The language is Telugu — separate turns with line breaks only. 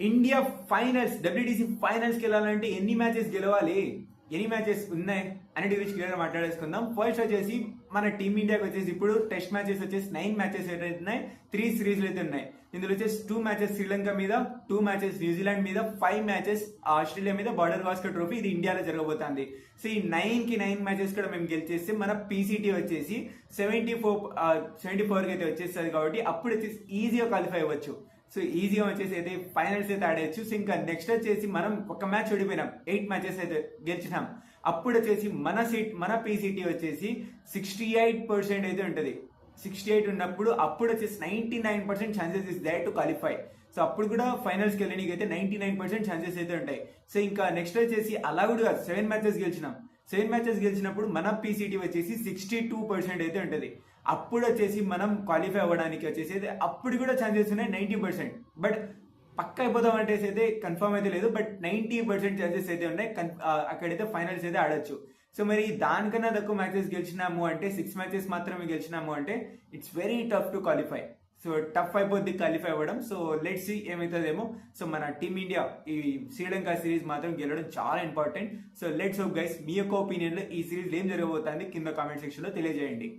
ఇండియా ఫైనల్స్ డబ్ల్యూటీసీ ఫైనల్స్కి వెళ్ళాలంటే ఎన్ని మ్యాచెస్ గెలవాలి, ఎన్ని మ్యాచెస్ ఉన్నాయి అనేది గురించి క్లియర్గా మాట్లాడేసుకుందాం. ఫస్ట్ వచ్చేసి మన టీమిండియాకి వచ్చేసి ఇప్పుడు టెస్ట్ మ్యాచెస్ వచ్చేసి 9 మ్యాచెస్ అయితే ఉన్నాయి, 3 సిరీస్లు అయితే ఉన్నాయి. ఇందులో వచ్చేసి 2 మ్యాచెస్ శ్రీలంక మీద, 2 మ్యాచెస్ న్యూజిలాండ్ మీద, 5 మ్యాచెస్ ఆస్ట్రేలియా మీద బార్డర్ గాస్కర్ ట్రోఫీ ఇది ఇండియాలో జరగబోతుంది. సో ఈ 9 మ్యాచెస్ కూడా మేము గెలిచేస్తే మన పీసీటీ వచ్చేసి 74 అయితే వచ్చేస్తుంది కాబట్టి అప్పుడు వచ్చేసి ఈజీగా క్వాలిఫై అవ్వచ్చు. సో ఈజీగా వచ్చేసి అయితే ఫైనల్స్ అయితే ఆడేయచ్చు. సో ఇంకా నెక్స్ట్ వచ్చేసి మనం ఒక మ్యాచ్ ఓడిపోయినాం, 8 మ్యాచెస్ అయితే గెలిచినాం. అప్పుడు వచ్చేసి మన పీసీటీ వచ్చేసి 68% అయితే ఉంటుంది. 68 ఉన్నప్పుడు అప్పుడు వచ్చేసి 99% chances is there to qualify. So అప్పుడు కూడా ఫైనల్స్కి వెళ్ళడానికి అయితే 99% ఛాన్సెస్ అయితే ఉంటాయి. సో ఇంకా నెక్స్ట్ వచ్చేసి అలా కూడా 7 మ్యాచెస్ గెలిచినాం. 7 మ్యాచెస్ గెలిచినప్పుడు మన పీసీటీ వచ్చేసి 62% అయితే ఉంటుంది. అప్పుడు వచ్చేసి మనం క్వాలిఫై అవ్వడానికి వచ్చేసి అయితే అప్పుడు కూడా ఛాన్సెస్ ఉన్నాయి 90%. బట్ పక్క అయిపోతాం అంటే అయితే కన్ఫర్మ్ అయితే లేదు, బట్ 90% ఛాన్సెస్ అయితే ఉన్నాయి. అక్కడైతే ఫైనల్స్ అయితే ఆడొచ్చు. సో మరి దానికన్నా తక్కువ మ్యాచెస్ గెలిచినాము అంటే 6 మ్యాచెస్ మాత్రమే గెలిచినాము అంటే it's very tough to qualify. So tough అయిపోద్ది క్వాలిఫై అవ్వడం. సో లెట్స్ సీ ఏమవుతుందేమో. సో మన టీమిండియా ఈ శ్రీలంక సిరీస్ మాత్రం గెలవడం చాలా important. So let's hope guys, మీ యొక్క ఒపీనియన్లో ఈ సిరీస్ ఏం జరగబోతుంది కింద కామెంట్ సెక్షన్లో తెలియజేయండి.